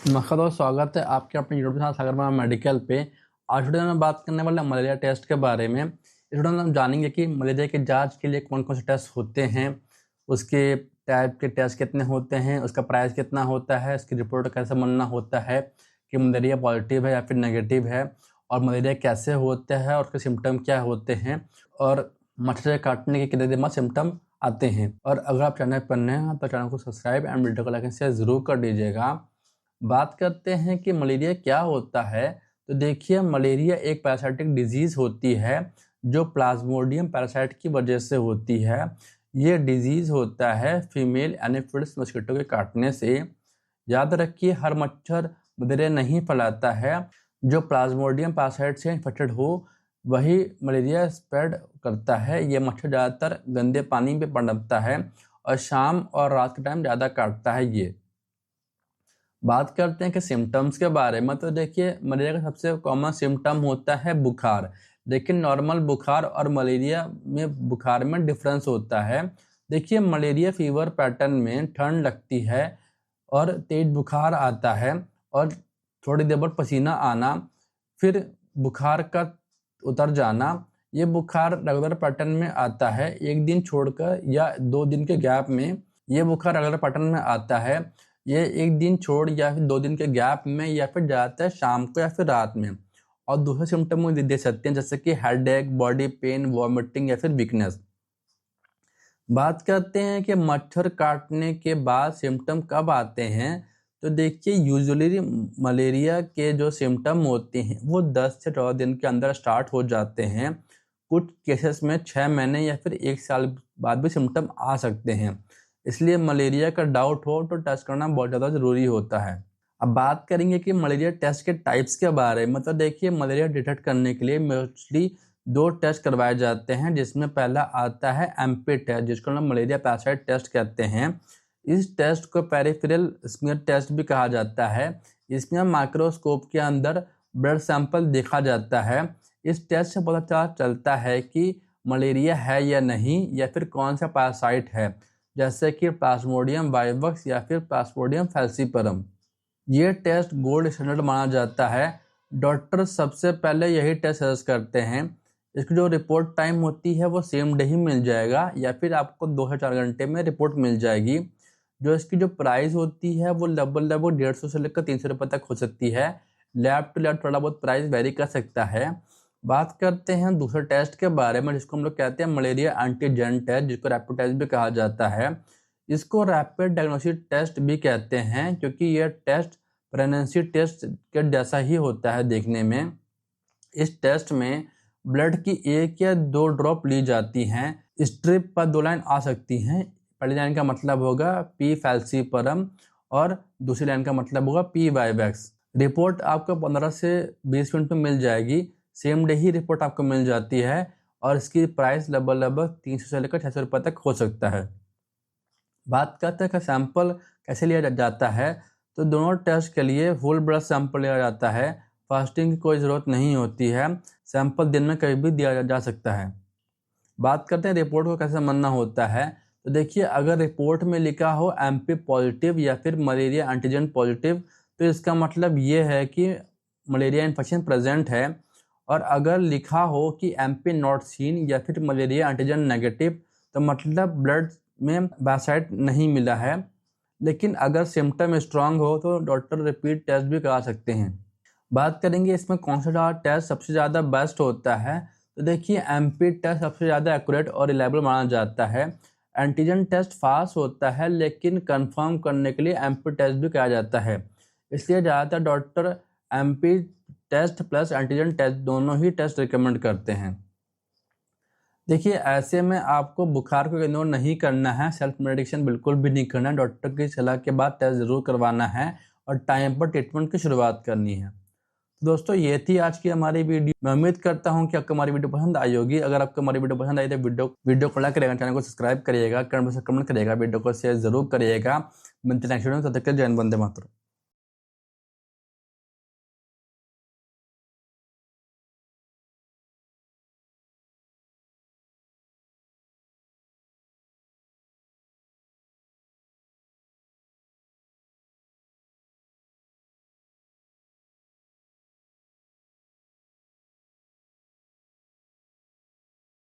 नमस्कार दोस्तों, स्वागत है आपके अपने यूट्यूब चैनल सागर बाबा मेडिकल पे। आज वीडियो में हम बात करने वाले हैं मलेरिया टेस्ट के बारे में। इस वीडियो में हम जानेंगे कि मलेरिया की जांच के लिए कौन कौन से टेस्ट होते हैं, उसके टाइप के टेस्ट कितने होते हैं, उसका प्राइस कितना होता है, इसकी रिपोर्ट कैसे बनना होता है कि मलेरिया पॉजिटिव है या फिर नेगेटिव है, और मलेरिया कैसे होता है और उसके सिम्टम क्या होते हैं, और मच्छर काटने के कितने दिन बाद सिम्टम आते हैं। और अगर आप चैनल पर नए हैं तो चैनल को सब्सक्राइब एंड वीडियो को लाइक एंड शेयर जरूर कर दीजिएगा। बात करते हैं कि मलेरिया क्या होता है। तो देखिए, मलेरिया एक पैरासाइटिक डिजीज़ होती है जो प्लाज्मोडियम पैरासाइट की वजह से होती है। ये डिजीज़ होता है फीमेल एनोफिलिस मस्कीटो के काटने से। याद रखिए, हर मच्छर मलेरिया नहीं फैलाता है। जो प्लाज्मोडियम पैरासाइट से इन्फेक्टेड हो वही मलेरिया स्प्रेड करता है। ये मच्छर ज़्यादातर गंदे पानी में पनपता है और शाम और रात के टाइम ज़्यादा काटता है। ये बात करते हैं कि सिम्टम्स के बारे में। तो देखिए, मलेरिया का सबसे कॉमन सिम्टम होता है बुखार। लेकिन नॉर्मल बुखार और मलेरिया में बुखार में डिफरेंस होता है। देखिए, मलेरिया फीवर पैटर्न में ठंड लगती है और तेज बुखार आता है और थोड़ी देर बाद पसीना आना, फिर बुखार का उतर जाना। ये बुखार रेगुलर पैटर्न में आता है, एक दिन छोड़कर या 2 दिन के गैप में ये बुखार रेगुलर पैटर्न में आता है। ये एक दिन छोड़ या फिर 2 दिन के गैप में या फिर ज़्यादातर शाम को या फिर रात में। और दूसरे सिम्टम दे सकते हैं, जैसे कि हेडेक, बॉडी पेन, वॉमिटिंग या फिर वीकनेस। बात करते हैं कि मच्छर काटने के बाद सिम्टम कब आते हैं। तो देखिए, यूजुअली मलेरिया के जो सिम्टम होते हैं वो 10 से 14 दिन के अंदर स्टार्ट हो जाते हैं। कुछ केसेस में 6 महीने या फिर 1 साल बाद भी सिम्टम आ सकते हैं। इसलिए मलेरिया का डाउट हो तो टेस्ट करना बहुत ज़्यादा ज़रूरी होता है। अब बात करेंगे कि मलेरिया टेस्ट के टाइप्स के बारे में। तो देखिए, मलेरिया डिटेक्ट करने के लिए मोस्टली 2 टेस्ट करवाए जाते हैं, जिसमें पहला आता है एमपी टेस्ट, जिसको हम मलेरिया पैरासाइट टेस्ट कहते हैं। इस टेस्ट को पेरिफेरल स्मीयर टेस्ट भी कहा जाता है। इसमें माइक्रोस्कोप के अंदर ब्लड सैंपल देखा जाता है। इस टेस्ट से पता चलता है कि मलेरिया है या नहीं, या फिर कौन सा पैरासाइट है, जैसे कि प्लाज्मोडियम वाइवक्स या फिर प्लाज्मोडियम फैल्सीपरम। ये टेस्ट गोल्ड स्टैंडर्ड माना जाता है। डॉक्टर सबसे पहले यही टेस्ट सजेस्ट करते हैं। इसकी जो रिपोर्ट टाइम होती है वो सेम डे ही मिल जाएगा, या फिर आपको 2 से 4 घंटे में रिपोर्ट मिल जाएगी। जो इसकी जो प्राइस होती है वो लगभग 150 से लेकर 300 रुपये तक हो सकती है। लैब टू लैब थोड़ा बहुत प्राइस वेरी कर सकता है। बात करते हैं दूसरे टेस्ट के बारे में, जिसको हम लोग कहते हैं मलेरिया एंटीजन टेस्ट, जिसको रैपिड टेस्ट भी कहा जाता है। इसको रैपिड डायग्नोस्टिक टेस्ट भी कहते हैं, क्योंकि यह टेस्ट प्रेगनेंसी टेस्ट के जैसा ही होता है देखने में। इस टेस्ट में ब्लड की 1 या 2 ड्रॉप ली जाती हैं। स्ट्रिप पर 2 लाइन आ सकती हैं। पहली लाइन का मतलब होगा पी फैल्सीपरम और दूसरी लाइन का मतलब होगा पी वाइवैक्स। रिपोर्ट आपको 15 से 20 मिनट में मिल जाएगी। सेम डे ही रिपोर्ट आपको मिल जाती है और इसकी प्राइस लगभग 300 से लेकर 600 रुपये तक हो सकता है। बात करते हैं कि सैंपल कैसे लिया जाता है। तो दोनों टेस्ट के लिए होल ब्लड सैंपल लिया जाता है। फास्टिंग की कोई ज़रूरत नहीं होती है। सैंपल दिन में कभी भी दिया जा सकता है। बात करते हैं रिपोर्ट को कैसे मानना होता है। तो देखिए, अगर रिपोर्ट में लिखा हो एमपी पॉजिटिव या फिर मलेरिया एंटीजन पॉजिटिव, तो इसका मतलब ये है कि मलेरिया इन्फेक्शन प्रेजेंट है। और अगर लिखा हो कि एमपी नॉट सीन या फिर मलेरिया एंटीजन नेगेटिव, तो मतलब ब्लड में पैरासाइट नहीं मिला है। लेकिन अगर सिम्टम स्ट्रांग हो तो डॉक्टर रिपीट टेस्ट भी करा सकते हैं। बात करेंगे इसमें कौन सा टेस्ट सबसे ज़्यादा बेस्ट होता है। तो देखिए, एमपी टेस्ट सबसे ज़्यादा एक्यूरेट और रिलायबल माना जाता है। एंटीजन टेस्ट फास्ट होता है, लेकिन कंफर्म करने के लिए एमपी टेस्ट भी किया जाता है। इसलिए ज़्यादातर doctor MP test plus antigen test दोनों ही टेस्ट रिकमेंड करते हैं। देखिए, ऐसे में आपको बुखार को इग्नोर नहीं करना है, सेल्फ मेडिकेशन बिल्कुल भी नहीं करना है। डॉक्टर की सलाह के बाद टेस्ट ज़रूर करवाना है और टाइम पर ट्रीटमेंट की शुरुआत करनी है। तो दोस्तों, ये थी आज की हमारी वीडियो। मैं उम्मीद करता हूँ कि आपको हमारी वीडियो पसंद आई होगी। अगर आपको हमारी वीडियो पसंद आई तो वीडियो को लाइक करिएगा, चैनल को सब्सक्राइब करिएगा, कमेंट करिएगा, वीडियो को शेयर जरूर करिएगा। मिलते हैं नेक्स्ट वीडियो में, तब तक के लिए जय हिंद, वंदे मातरम।